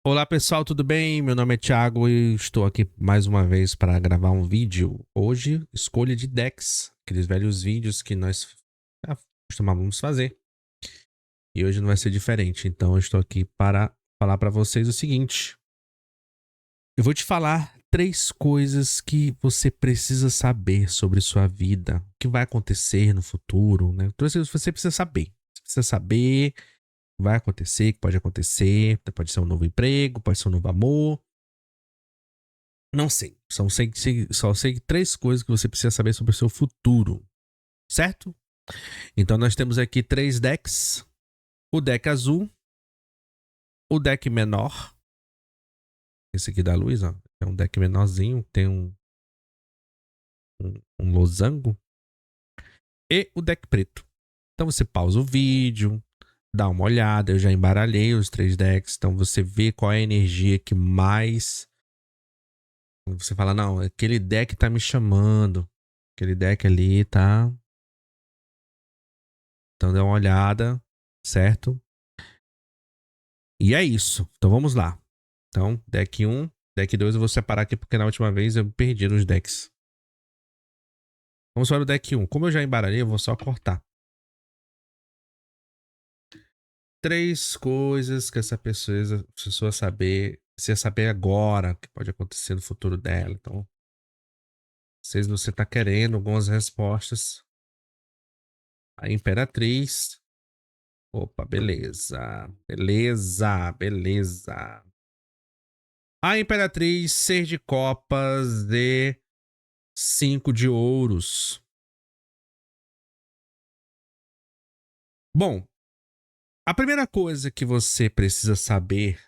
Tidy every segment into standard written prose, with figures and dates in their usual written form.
Olá pessoal, tudo bem? Meu nome é Thiago e estou aqui mais uma vez para gravar um vídeo. Hoje, escolha de decks, aqueles velhos vídeos que nós costumávamos fazer. E hoje não vai ser diferente, então eu estou aqui para falar para vocês o seguinte. Eu vou te falar 3 coisas que você precisa saber sobre sua vida, o que vai acontecer no futuro, né? 3 coisas que você precisa saber. Você precisa saber o que vai acontecer, o que pode acontecer, pode ser um novo emprego, pode ser um novo amor. Não sei. Só sei 3 coisas que você precisa saber sobre o seu futuro. Certo? Então nós temos aqui 3 decks. O deck azul. O deck menor. Esse aqui da luz, ó. É um deck menorzinho. Tem um losango. E o deck preto. Então você pausa o vídeo. Dá uma olhada. Eu já embaralhei os 3 decks. Então você vê qual é a energia que mais... Você fala, não, aquele deck tá me chamando. Aquele deck ali tá... Então dá uma olhada, certo? E é isso. Então vamos lá. Então, deck 1, deck 2 eu vou separar aqui porque na última vez eu perdi nos decks. Vamos para o deck 1. Como eu já embaralhei, eu vou só cortar. 3 coisas que essa pessoa precisa saber agora, que pode acontecer no futuro dela. Então, se você está querendo algumas respostas. A Imperatriz. Opa, beleza. Beleza, beleza. A Imperatriz, 6 de copas e 5 de ouros. Bom, a primeira coisa que você precisa saber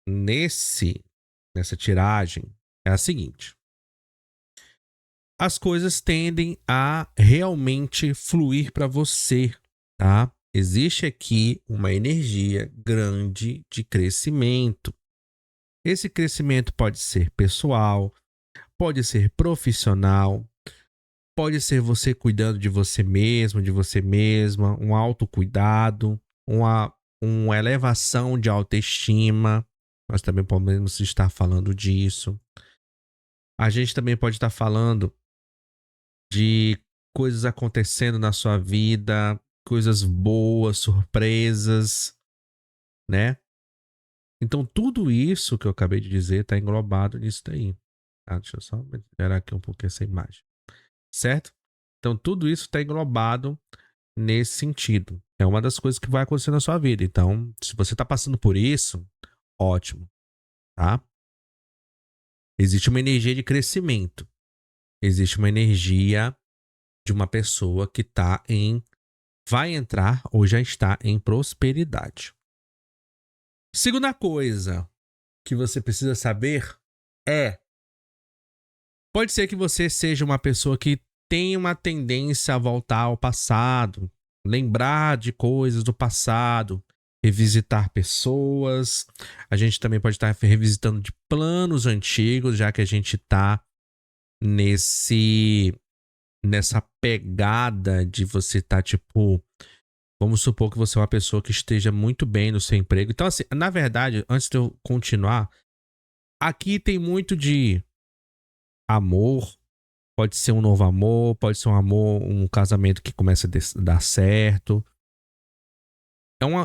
nessa tiragem é a seguinte. As coisas tendem a realmente fluir para você, tá? Existe aqui uma energia grande de crescimento. Esse crescimento pode ser pessoal, pode ser profissional, pode ser você cuidando de você mesmo, de você mesma, um autocuidado, uma elevação de autoestima. Nós também podemos estar falando disso. A gente também pode estar falando de coisas acontecendo na sua vida, coisas boas, surpresas, né? Então, tudo isso que eu acabei de dizer está englobado nisso daí. Tá? Deixa eu só melhorar aqui um pouquinho essa imagem. Certo? Então, tudo isso está englobado nesse sentido. É uma das coisas que vai acontecer na sua vida. Então, se você está passando por isso, ótimo, tá? Existe uma energia de crescimento. Existe uma energia de uma pessoa que vai entrar ou já está em prosperidade. Segunda coisa que você precisa saber é: pode ser que você seja uma pessoa que tem uma tendência a voltar ao passado, lembrar de coisas do passado, revisitar pessoas. A gente também pode estar revisitando de planos antigos, já que a gente está nessa pegada de você estar, tipo, vamos supor que você é uma pessoa que esteja muito bem no seu emprego. Então, assim, na verdade, antes de eu continuar, aqui tem muito de amor. Pode ser um novo amor, pode ser um amor, um casamento que começa a dar certo.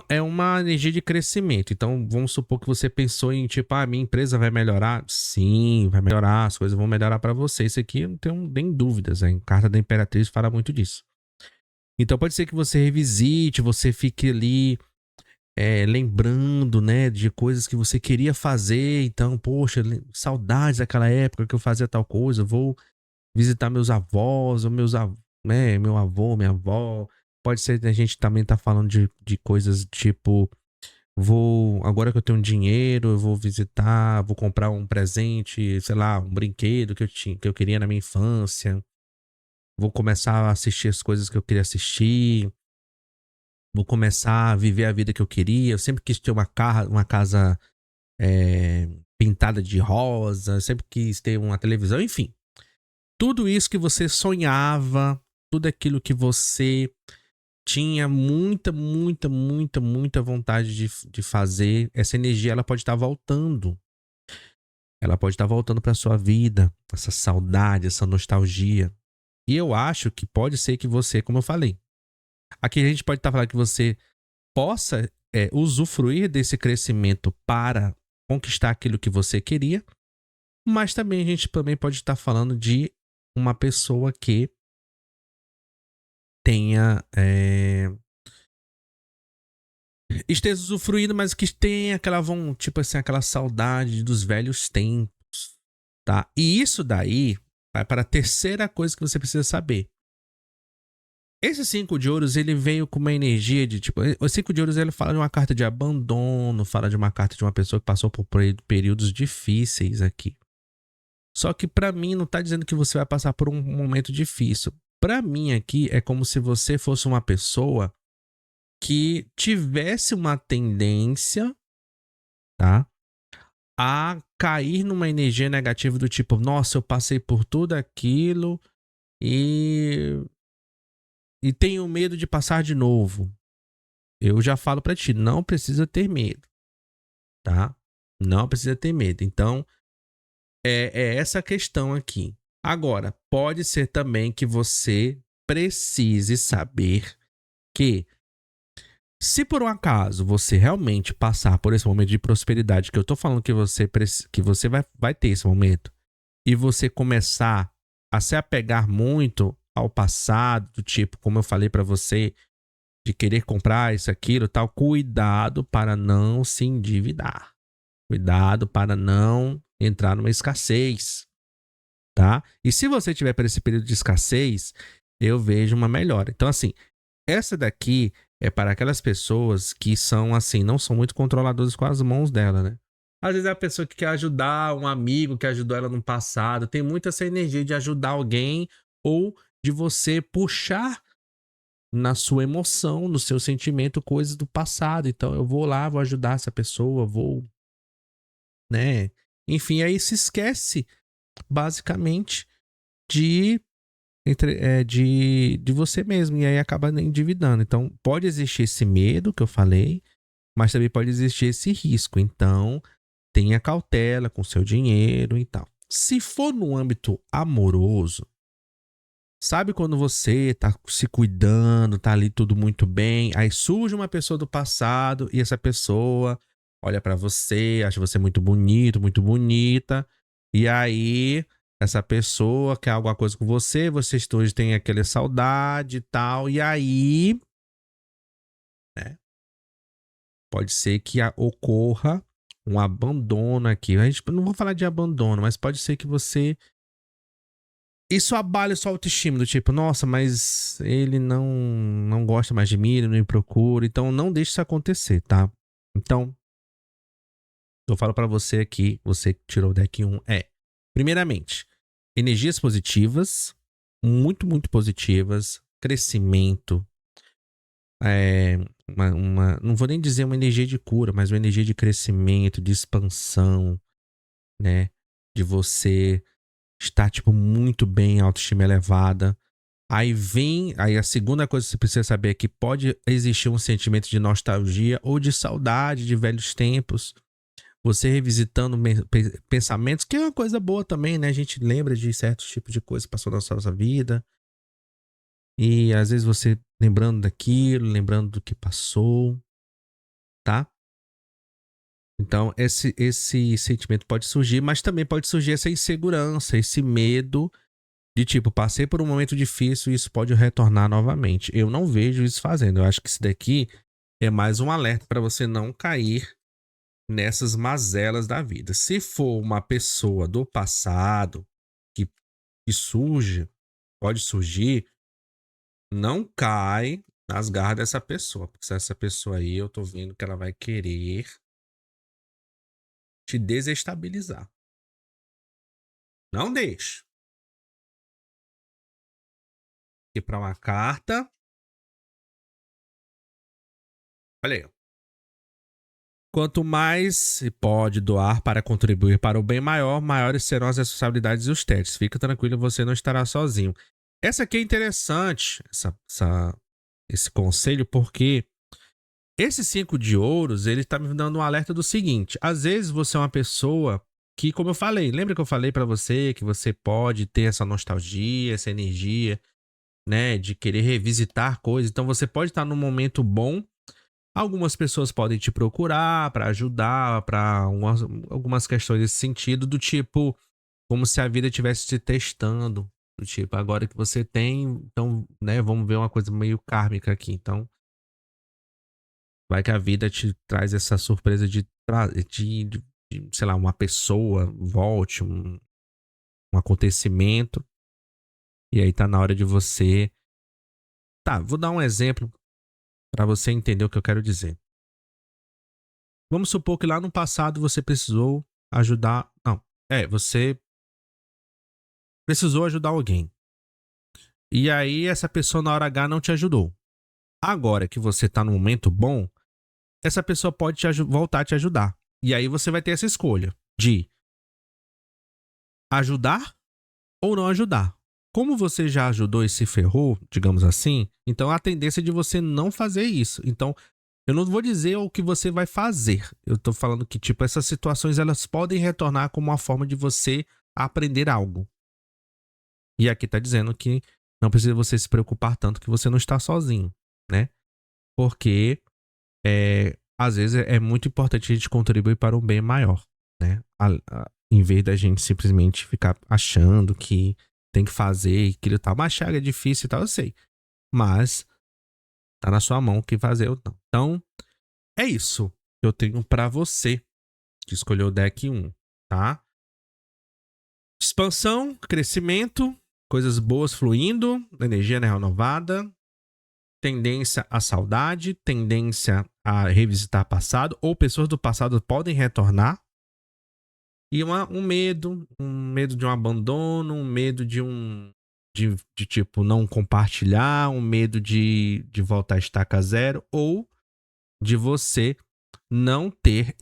É uma energia de crescimento. Então, vamos supor que você pensou em, tipo, minha empresa vai melhorar. Sim, vai melhorar, as coisas vão melhorar para você. Isso aqui eu não tenho nem dúvidas. A Carta da Imperatriz fala muito disso. Então, pode ser que você revisite, você fique ali lembrando, né, de coisas que você queria fazer. Então, poxa, saudades daquela época que eu fazia tal coisa. Vou visitar meus avós, ou meu avô, minha avó. Pode ser que a gente também tá falando de coisas tipo, agora que eu tenho dinheiro, eu vou visitar, vou comprar um presente, sei lá, um brinquedo que eu queria na minha infância. Vou começar a assistir as coisas que eu queria assistir. Vou começar a viver a vida que eu queria. Eu sempre quis ter uma casa pintada de rosa, eu sempre quis ter uma televisão, enfim. Tudo isso que você sonhava, tudo aquilo que você tinha muita, muita, muita, muita vontade de fazer, essa energia ela pode estar voltando. Ela pode estar voltando para sua vida, essa saudade, essa nostalgia. E eu acho que pode ser que você, como eu falei, aqui a gente pode estar falando que você possa usufruir desse crescimento para conquistar aquilo que você queria, mas também a gente também pode estar falando de uma pessoa que tenha esteja usufruindo, mas que tenha aquela tipo assim, aquela saudade dos velhos tempos, tá? E isso daí vai para a terceira coisa que você precisa saber. Esse 5 de ouros, ele veio com uma energia de tipo, o 5 de ouros ele fala de uma carta de abandono, fala de uma carta de uma pessoa que passou por períodos difíceis aqui. Só que pra mim não tá dizendo que você vai passar por um momento difícil. Pra mim aqui é como se você fosse uma pessoa que tivesse uma tendência, tá? A cair numa energia negativa do tipo, nossa, eu passei por tudo aquilo e tenho medo de passar de novo. Eu já falo pra ti, não precisa ter medo, tá? Não precisa ter medo. Então, é essa questão aqui. Agora, pode ser também que você precise saber que se por um acaso você realmente passar por esse momento de prosperidade, que eu tô falando que você vai ter esse momento, e você começar a se apegar muito ao passado, do tipo, como eu falei pra você, de querer comprar isso, aquilo, tal, cuidado para não se endividar. Cuidado para não entrar numa escassez, tá? E se você tiver por esse período de escassez, eu vejo uma melhora. Então, assim, essa daqui é para aquelas pessoas que são, assim, não são muito controladoras com as mãos dela, né? Às vezes é a pessoa que quer ajudar um amigo que ajudou ela no passado. Tem muito essa energia de ajudar alguém ou de você puxar na sua emoção, no seu sentimento, coisas do passado. Então, eu vou lá, vou ajudar essa pessoa, vou, né? Enfim, aí se esquece, basicamente, de você mesmo, e aí acaba endividando. Então, pode existir esse medo que eu falei, mas também pode existir esse risco. Então, tenha cautela com seu dinheiro e tal. Se for no âmbito amoroso, sabe quando você tá se cuidando, tá ali tudo muito bem, aí surge uma pessoa do passado e essa pessoa olha pra você, acha você muito bonito, muito bonita, e aí essa pessoa quer alguma coisa com você, vocês dois têm aquela saudade e tal, e aí, né, pode ser que ocorra um abandono aqui. A gente não vou falar de abandono, mas pode ser que você isso abale sua autoestima, do tipo, nossa, mas ele não gosta mais de mim, ele não me procura, então não deixe isso acontecer, tá? Então, eu falo pra você aqui, você que tirou o deck 1, primeiramente, energias positivas, muito, muito positivas, crescimento, não vou nem dizer uma energia de cura, mas uma energia de crescimento, de expansão, né? De você estar, tipo, muito bem, autoestima elevada. Aí a segunda coisa que você precisa saber é que pode existir um sentimento de nostalgia ou de saudade de velhos tempos. Você revisitando pensamentos, que é uma coisa boa também, né? A gente lembra de certos tipos de coisas que passou na nossa vida. E às vezes você lembrando daquilo, lembrando do que passou, tá? Então, esse sentimento pode surgir, mas também pode surgir essa insegurança, esse medo de tipo, passei por um momento difícil e isso pode retornar novamente. Eu não vejo isso fazendo. Eu acho que isso daqui é mais um alerta para você não cair nessas mazelas da vida. Se for uma pessoa do passado que surge, pode surgir, não cai nas garras dessa pessoa. Porque se essa pessoa aí, eu tô vendo que ela vai querer te desestabilizar. Não deixe. E para uma carta. Olha aí. Quanto mais se pode doar para contribuir para o bem maior, maiores serão as responsabilidades e os testes. Fica tranquilo, você não estará sozinho. Essa aqui é interessante, essa esse conselho porque esse 5 de ouros, ele tá me dando um alerta do seguinte: às vezes você é uma pessoa que, como eu falei, lembra que eu falei pra você que você pode ter essa nostalgia, essa energia, né, de querer revisitar coisas. Então você pode estar num momento bom. Algumas pessoas podem te procurar pra ajudar, pra algumas questões nesse sentido, do tipo, como se a vida estivesse te testando. Do tipo, agora que você tem, então, né, vamos ver uma coisa meio kármica aqui. Então, vai que a vida te traz essa surpresa de, sei lá, uma pessoa volte, um acontecimento, e aí tá na hora de você. Tá, vou dar um exemplo pra você entender o que eu quero dizer. Vamos supor que lá no passado você precisou ajudar. Não, você precisou ajudar alguém. E aí essa pessoa na hora H não te ajudou. Agora que você tá no momento bom, essa pessoa pode voltar a te ajudar. E aí você vai ter essa escolha de ajudar ou não ajudar. Como você já ajudou e se ferrou, digamos assim, então a tendência é de você não fazer isso. Então, eu não vou dizer o que você vai fazer. Eu tô falando que, tipo, essas situações elas podem retornar como uma forma de você aprender algo. E aqui tá dizendo que não precisa você se preocupar tanto que você não está sozinho, né? Porque às vezes é muito importante a gente contribuir para um bem maior, né? Em vez da gente simplesmente ficar achando que tem que fazer aquilo tal. Mas é difícil e tal, eu sei. Mas tá na sua mão o que fazer ou não. Então, é isso que eu tenho pra você que escolheu o deck 1, tá? Expansão, crescimento, coisas boas fluindo, energia renovada, tendência à saudade, tendência a revisitar passado, ou pessoas do passado podem retornar. E um medo de um abandono, um medo de tipo não compartilhar, um medo de voltar a estaca zero, ou de você não ter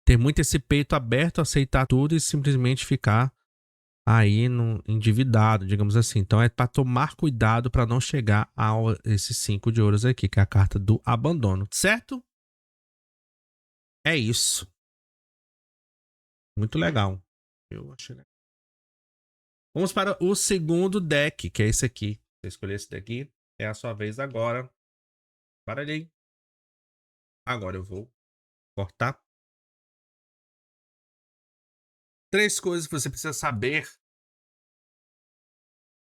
ter muito esse peito aberto, aceitar tudo e simplesmente ficar aí no endividado, digamos assim. Então é para tomar cuidado para não chegar a esses 5 de ouros aqui, que é a carta do abandono, certo? É isso. Muito legal. Eu achei legal. Vamos para o segundo deck, que é esse aqui. Você escolher esse daqui, é a sua vez agora. Para ali. Agora eu vou cortar. 3 coisas que você precisa saber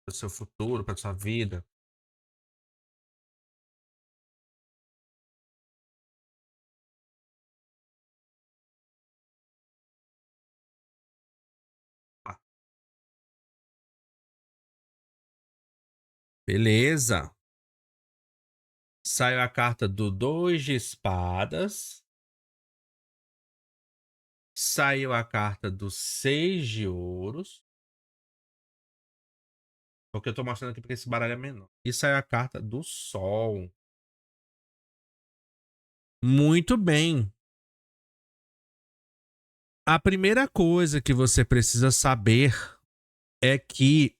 para o seu futuro, para sua vida. Ah, beleza. Saiu a carta do 2 de espadas. Saiu a carta do 6 de ouros. Porque eu tô mostrando aqui porque esse baralho é menor. E saiu a carta do sol. Muito bem. A primeira coisa que você precisa saber é que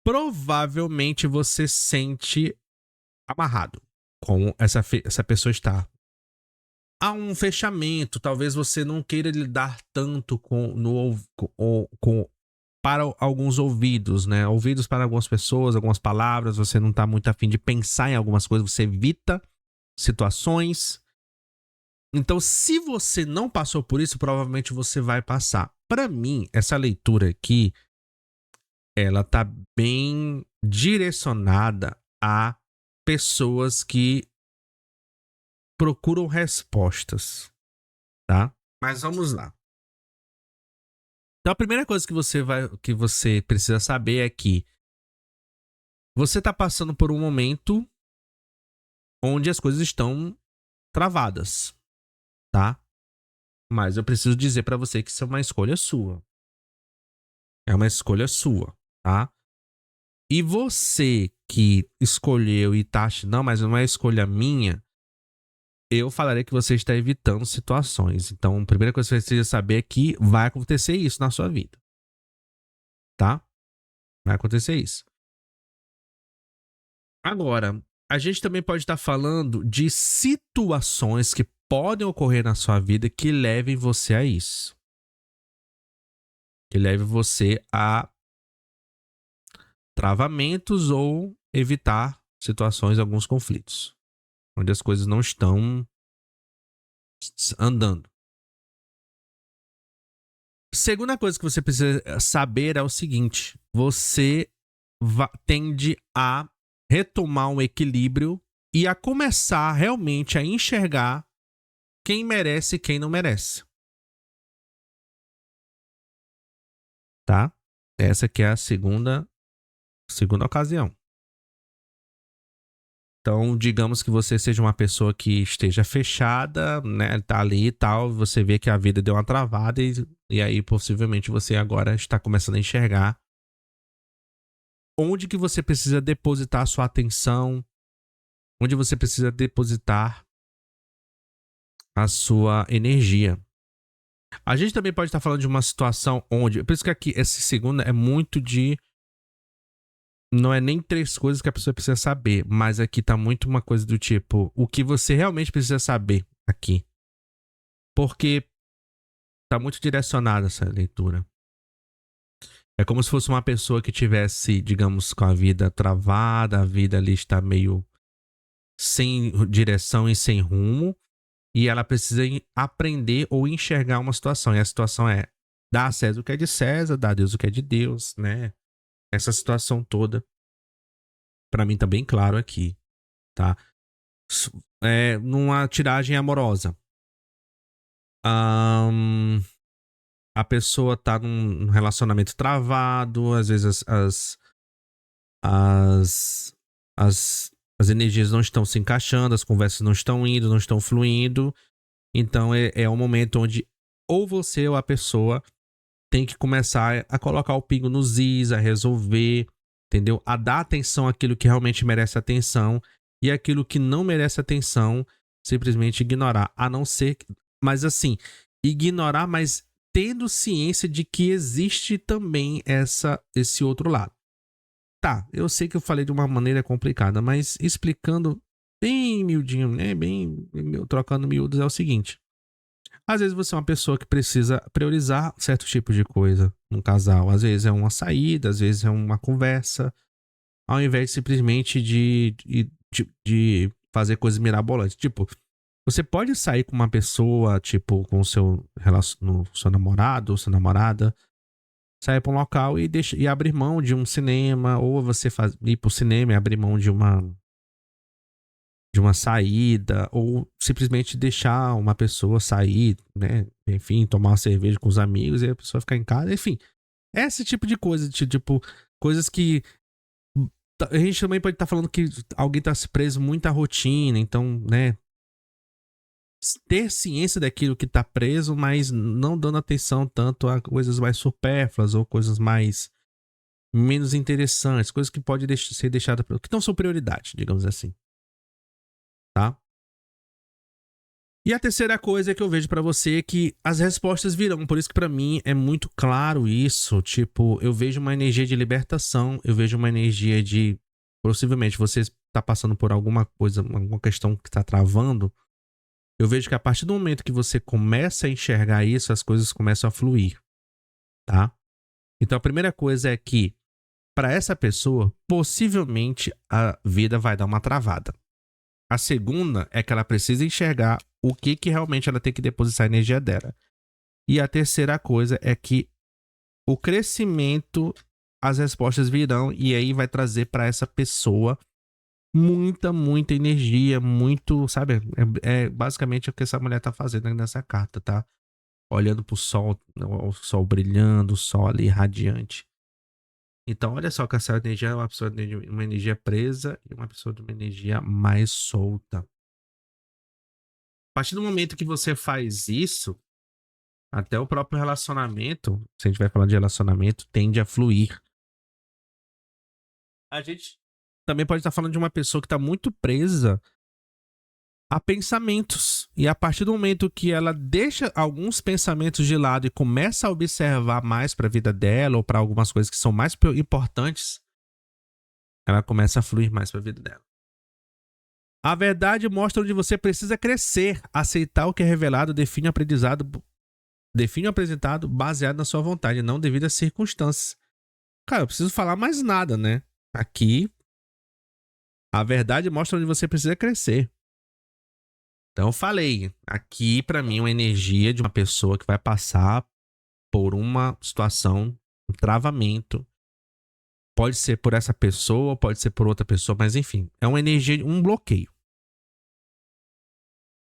provavelmente você sente amarrado com essa pessoa está. Há um fechamento, talvez você não queira lidar tanto para alguns ouvidos, né? Ouvidos para algumas pessoas, algumas palavras, você não tá muito afim de pensar em algumas coisas, você evita situações. Então, se você não passou por isso, provavelmente você vai passar. Para mim, essa leitura aqui, ela tá bem direcionada a pessoas que procuram respostas, tá? Mas vamos lá. Então, a primeira coisa que você precisa saber é que você tá passando por um momento onde as coisas estão travadas, tá? Mas eu preciso dizer pra você que isso é uma escolha sua. É uma escolha sua, tá? E você que escolheu e tá achando, não, mas não é escolha minha, eu falarei que você está evitando situações. Então, a primeira coisa que você precisa saber é que vai acontecer isso na sua vida, tá? Vai acontecer isso. Agora, a gente também pode estar falando de situações que podem ocorrer na sua vida que levem você a isso. Que levem você a travamentos ou evitar situações, alguns conflitos, onde as coisas não estão andando. Segunda coisa que você precisa saber é o seguinte: você tende a retomar um equilíbrio e a começar realmente a enxergar quem merece e quem não merece. Tá? Essa que é a segunda ocasião. Então, digamos que você seja uma pessoa que esteja fechada, né? Tá ali e tal, você vê que a vida deu uma travada e aí possivelmente você agora está começando a enxergar onde que você precisa depositar a sua atenção, onde você precisa depositar a sua energia. A gente também pode estar falando de uma situação onde, por isso que aqui esse segundo é muito de, não é nem 3 coisas que a pessoa precisa saber, mas aqui tá muito uma coisa do tipo, o que você realmente precisa saber aqui. Porque tá muito direcionada essa leitura. É como se fosse uma pessoa que tivesse, digamos, com a vida travada, a vida ali está meio sem direção e sem rumo, e ela precisa aprender ou enxergar uma situação. E a situação é dar a César o que é de César, dar a Deus o que é de Deus, né? Essa situação toda, pra mim tá bem claro aqui, tá? Numa tiragem amorosa. A pessoa tá num relacionamento travado, às vezes as, as energias não estão se encaixando, as conversas não estão indo, não estão fluindo. Então é um momento onde ou você ou a pessoa tem que começar a colocar o pingo nos is, a resolver, entendeu? A dar atenção àquilo que realmente merece atenção e aquilo que não merece atenção, simplesmente ignorar. A não ser, mas assim, ignorar, mas tendo ciência de que existe também esse outro lado. Tá, eu sei que eu falei de uma maneira complicada, mas explicando bem miudinho, né? Bem trocando miúdos é o seguinte. Às vezes você é uma pessoa que precisa priorizar certo tipo de coisa num casal. Às vezes é uma saída, às vezes é uma conversa, ao invés de simplesmente de fazer coisas mirabolantes. Tipo, você pode sair com uma pessoa, tipo, com o seu namorado ou sua namorada, sair para um local e abrir mão de um cinema, ou você ir pro cinema e abrir mão de uma saída, ou simplesmente deixar uma pessoa sair, né? Enfim, tomar uma cerveja com os amigos e a pessoa ficar em casa, enfim. Esse tipo de coisa, tipo, coisas que a gente também pode estar falando que alguém tá preso muito à rotina, então, né? Ter ciência daquilo que tá preso, mas não dando atenção tanto a coisas mais supérfluas ou coisas mais menos interessantes, coisas que podem ser deixadas, que não são prioridade, digamos assim, tá? E a terceira coisa que eu vejo pra você é que as respostas virão, por isso que pra mim é muito claro isso, tipo, eu vejo uma energia de libertação, eu vejo uma energia de, possivelmente você tá passando por alguma coisa, alguma questão que tá travando, eu vejo que a partir do momento que você começa a enxergar isso, as coisas começam a fluir, tá? Então a primeira coisa é que, pra essa pessoa, possivelmente a vida vai dar uma travada. A segunda é que ela precisa enxergar o que realmente ela tem que depositar a energia dela. E a terceira coisa é que o crescimento, as respostas virão e aí vai trazer para essa pessoa muita energia, muito, sabe? É basicamente o que essa mulher tá fazendo nessa carta, tá? Olhando pro sol, o sol brilhando, o sol ali radiante. Então, olha só que essa energia é uma pessoa de uma energia presa e uma pessoa de uma energia mais solta. A partir do momento que você faz isso, até o próprio relacionamento, se a gente vai falar de relacionamento, tende a fluir. A gente também pode estar falando de uma pessoa que está muito presa a pensamentos. E a partir do momento que ela deixa alguns pensamentos de lado e começa a observar mais para a vida dela ou para algumas coisas que são mais importantes, ela começa a fluir mais para a vida dela. A verdade mostra onde você precisa crescer, aceitar o que é revelado, define o apresentado baseado na sua vontade, não devido às circunstâncias. Cara, eu preciso falar mais nada, né? Aqui, a verdade mostra onde você precisa crescer. Então eu falei, aqui pra mim é uma energia de uma pessoa que vai passar por uma situação, um travamento. Pode ser por essa pessoa, pode ser por outra pessoa, mas enfim, é uma energia, um bloqueio.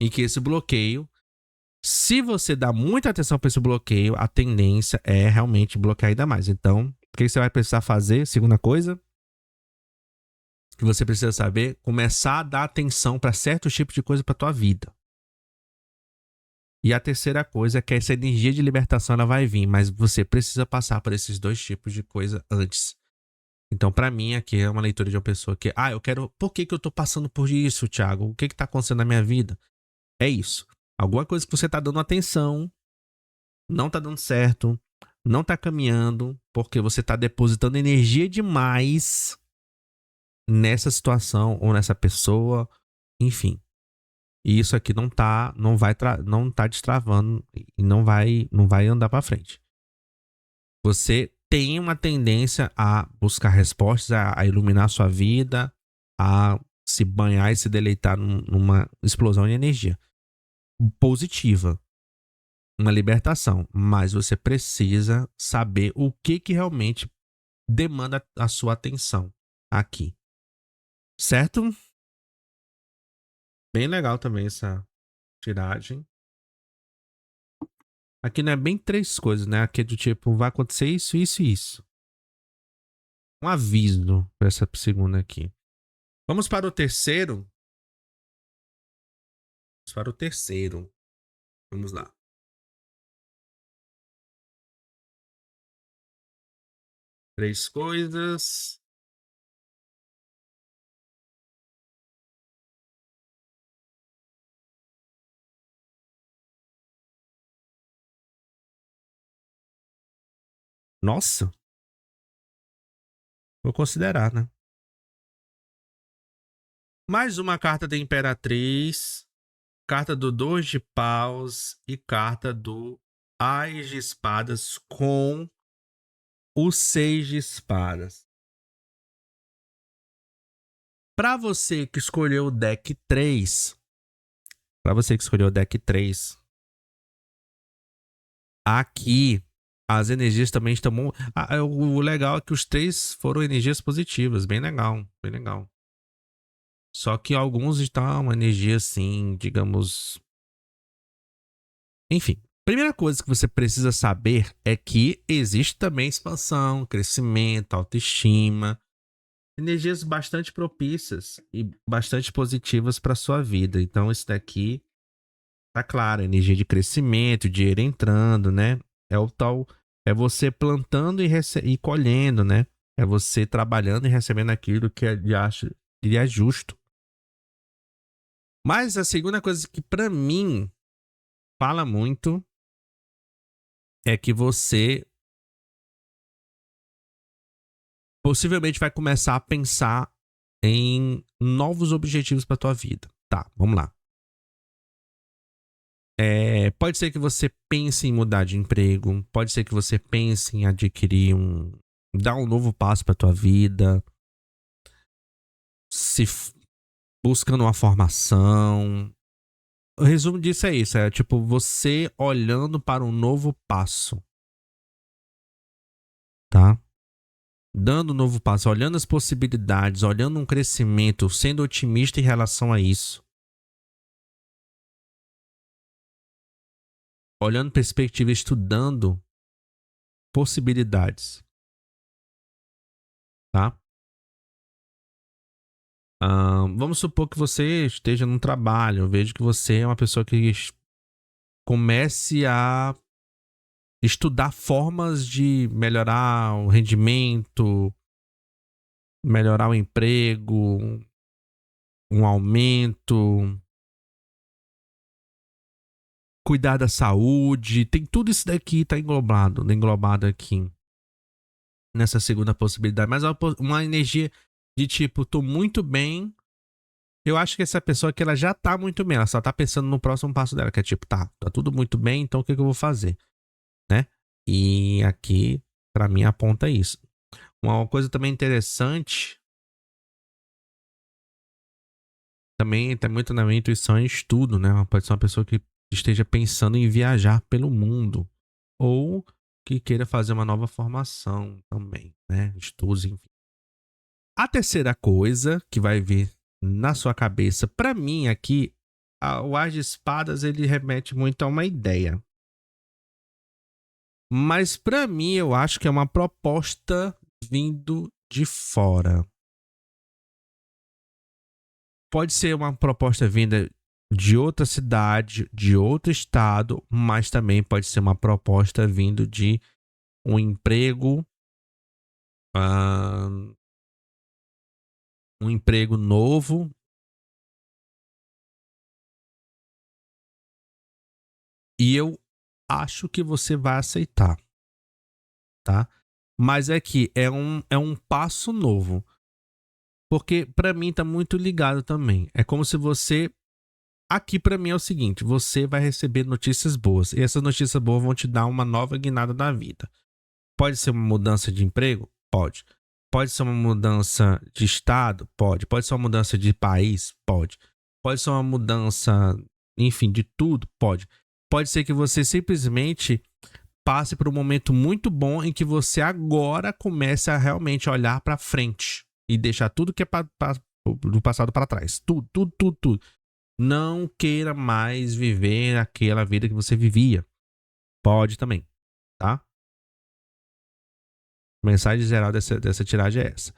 E que esse bloqueio, se você dá muita atenção para esse bloqueio, a tendência é realmente bloquear ainda mais. Então, o que você vai precisar fazer? Segunda coisa que você precisa saber, começar a dar atenção para certos tipos de coisa para tua vida. E a terceira coisa é que essa energia de libertação ela vai vir, mas você precisa passar por esses dois tipos de coisa antes. Então, para mim, aqui é uma leitura de uma pessoa que, eu quero... Por que eu tô passando por isso, Thiago? O que tá acontecendo na minha vida? É isso. Alguma coisa que você tá dando atenção, não tá dando certo, não tá caminhando, porque você tá depositando energia demais nessa situação ou nessa pessoa, enfim. E isso aqui não tá destravando e não vai andar para frente. Você tem uma tendência a buscar respostas, a iluminar a sua vida, a se banhar e se deleitar numa explosão de energia positiva, uma libertação, mas você precisa saber o que realmente demanda a sua atenção aqui, certo? Bem legal também essa tiragem. Aqui não é bem três coisas, né? Aqui é do tipo, vai acontecer isso, isso e isso. Um aviso para essa segunda aqui. Vamos para o terceiro. Vamos lá. Três coisas. Nossa. Vou considerar, né? Mais uma carta da Imperatriz. Carta do 2 de paus. E carta do Ás de espadas com o 6 de espadas. Para você que escolheu o deck 3. Aqui as energias também estão... o legal é que os três foram energias positivas. Bem legal, bem legal. Só que alguns estão uma energia assim, digamos... Enfim, primeira coisa que você precisa saber é que existe também expansão, crescimento, autoestima, energias bastante propícias e bastante positivas para sua vida. Então isso daqui tá claro, energia de crescimento, dinheiro entrando, né? É o tal, é você plantando e colhendo, né? É você trabalhando e recebendo aquilo que lhe é justo. Mas a segunda coisa que para mim fala muito é que você possivelmente vai começar a pensar em novos objetivos para tua vida. Tá, vamos lá. Pode ser que você pense em mudar de emprego, pode ser que você pense em adquirir dar um novo passo para tua vida, buscando uma formação. O resumo disso é isso, é tipo você olhando para um novo passo, tá? Dando um novo passo, olhando as possibilidades, olhando um crescimento, sendo otimista em relação a isso. Olhando perspectiva, estudando possibilidades, tá? Vamos supor que você esteja num trabalho. Eu vejo que você é uma pessoa que comece a estudar formas de melhorar o rendimento, melhorar o emprego, um aumento, cuidar da saúde. Tem tudo isso daqui, tá englobado aqui nessa segunda possibilidade. Mas é uma energia de tipo, tô muito bem. Eu acho que essa pessoa que ela já tá muito bem, ela só tá pensando no próximo passo dela, que é tipo, tá tudo muito bem, então o que eu vou fazer, né? E aqui, pra mim, aponta isso. Uma coisa também interessante, também tá muito na minha intuição e estudo, né? Pode ser uma pessoa que esteja pensando em viajar pelo mundo, ou que queira fazer uma nova formação também, né? Estudos, enfim. A terceira coisa que vai vir na sua cabeça, pra mim aqui, o As de Espadas ele remete muito a uma ideia. Mas pra mim eu acho que é uma proposta vindo de fora. Pode ser uma proposta vinda de outra cidade, de outro estado, mas também pode ser uma proposta vindo de um emprego, ah, um emprego novo. E eu acho que você vai aceitar, tá? Mas é que é um passo novo. Porque pra mim tá muito ligado também. É como se você. Aqui pra mim é o seguinte: você vai receber notícias boas. E essas notícias boas vão te dar uma nova guinada na vida. Pode ser uma mudança de emprego? Pode. Pode ser uma mudança de estado? Pode. Pode ser uma mudança de país? Pode. Pode ser uma mudança, enfim, de tudo? Pode. Pode ser que você simplesmente passe por um momento muito bom em que você agora comece a realmente olhar pra frente e deixar tudo que é do passado para trás. Tudo, tudo, tudo, tudo. Não queira mais viver aquela vida que você vivia. Pode também, tá? A mensagem geral dessa tiragem é essa.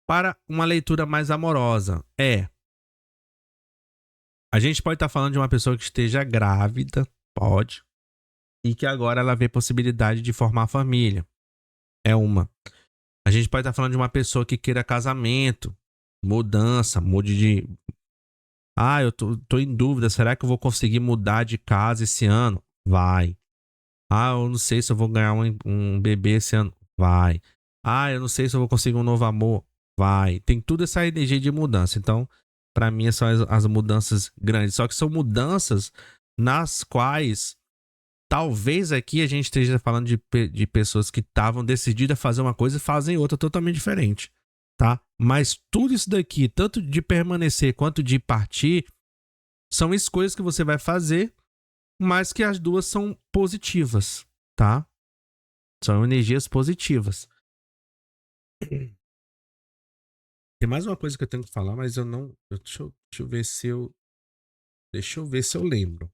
Para uma leitura mais amorosa, a gente pode estar falando de uma pessoa que esteja grávida, pode, e que agora ela vê possibilidade de formar família. É uma. A gente pode estar falando de uma pessoa que queira casamento, mudança, mude de. Ah, eu tô em dúvida, será que eu vou conseguir mudar de casa esse ano? Vai. Ah, eu não sei se eu vou ganhar um bebê esse ano. Vai. Ah, eu não sei se eu vou conseguir um novo amor. Vai. Tem tudo essa energia de mudança. Então, pra mim, são as mudanças grandes. Só que são mudanças nas quais talvez aqui a gente esteja falando de pessoas que estavam decididas a fazer uma coisa e fazem outra totalmente diferente, tá? Mas tudo isso daqui, tanto de permanecer quanto de partir, são escolhas que você vai fazer, mas que as duas são positivas, tá? São energias positivas. Tem mais uma coisa que eu tenho que falar, mas eu não. Deixa eu ver se eu. Deixa eu ver se eu lembro.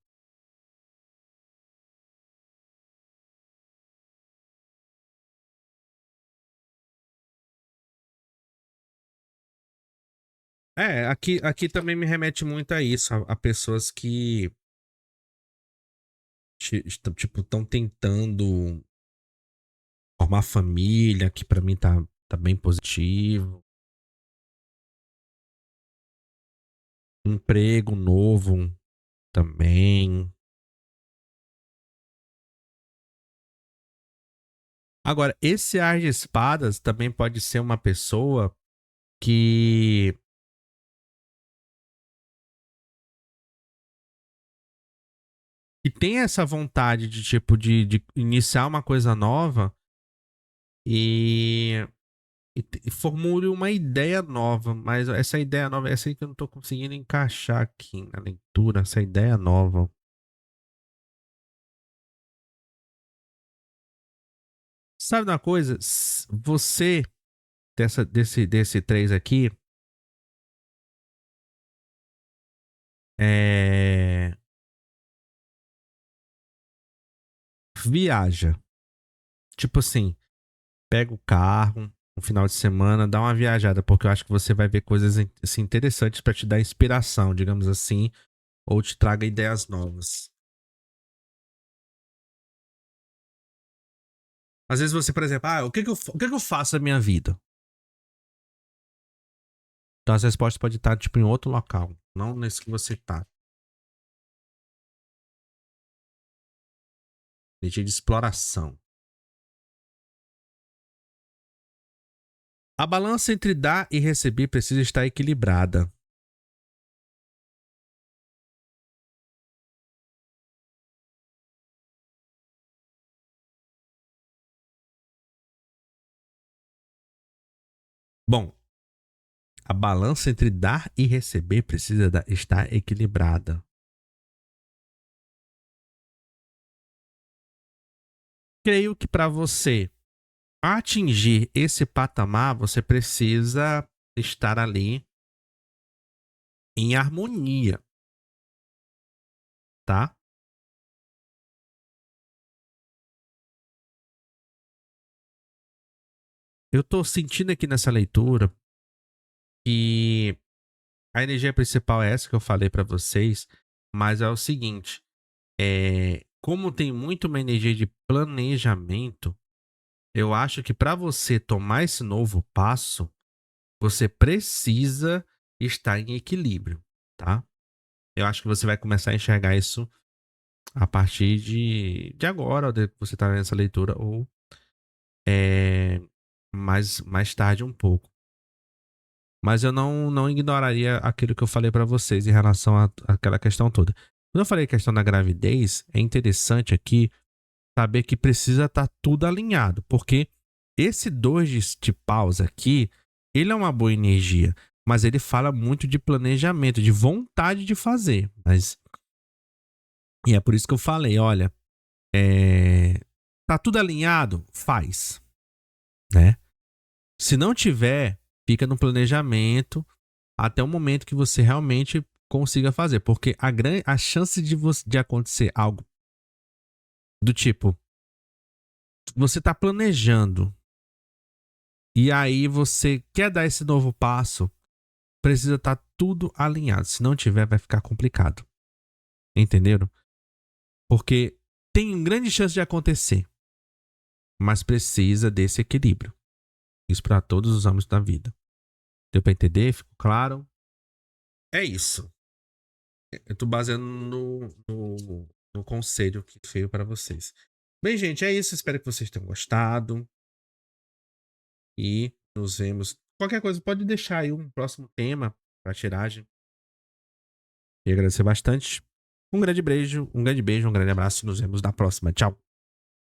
Aqui também me remete muito a isso, a pessoas que tipo, estão tentando formar família, que pra mim tá bem positivo. Emprego novo também. Agora, esse Ar de Espadas também pode ser uma pessoa que, que tem essa vontade de, tipo, de iniciar uma coisa nova e e formule uma ideia nova, mas essa ideia nova, essa aí que eu não tô conseguindo encaixar aqui na leitura, essa ideia nova. Sabe de uma coisa? Você, desse três aqui, é... viaja. Tipo assim, pega o carro, no final de semana, dá uma viajada, porque eu acho que você vai ver coisas assim, interessantes para te dar inspiração, digamos assim, ou te traga ideias novas. Às vezes você, por exemplo, o que que eu faço na minha vida? Então as respostas podem estar tipo em outro local, não nesse que você tá. Energia de exploração. A balança entre dar e receber precisa estar equilibrada. Bom, a balança entre dar e receber precisa estar equilibrada. Creio que para você atingir esse patamar, você precisa estar ali em harmonia, tá? Eu tô sentindo aqui nessa leitura que a energia principal é essa que eu falei para vocês, mas é o seguinte, como tem muito uma energia de planejamento, eu acho que para você tomar esse novo passo, você precisa estar em equilíbrio, tá? Eu acho que você vai começar a enxergar isso a partir de agora, ou de que você está nessa leitura, ou mais tarde um pouco. Mas eu não ignoraria aquilo que eu falei para vocês em relação àquela questão toda. Quando eu falei questão da gravidez, é interessante aqui saber que precisa estar tudo alinhado, porque esse 2 de paus aqui, ele é uma boa energia, mas ele fala muito de planejamento, de vontade de fazer. E é por isso que eu falei, olha, tá tudo alinhado? Faz, né? Se não tiver, fica no planejamento até o momento que você realmente consiga fazer, porque a chance de acontecer algo do tipo, você tá planejando e aí você quer dar esse novo passo, precisa estar tudo alinhado. Se não tiver, vai ficar complicado. Entenderam? Porque tem grande chance de acontecer, mas precisa desse equilíbrio. Isso para todos os âmbitos da vida. Deu para entender? Ficou claro? É isso. Eu tô baseando no conselho que veio para vocês. Bem, gente, é isso. Espero que vocês tenham gostado. E nos vemos. Qualquer coisa, pode deixar aí um próximo tema para tiragem. E agradecer bastante. Um grande beijo, um grande abraço. Nos vemos na próxima. Tchau.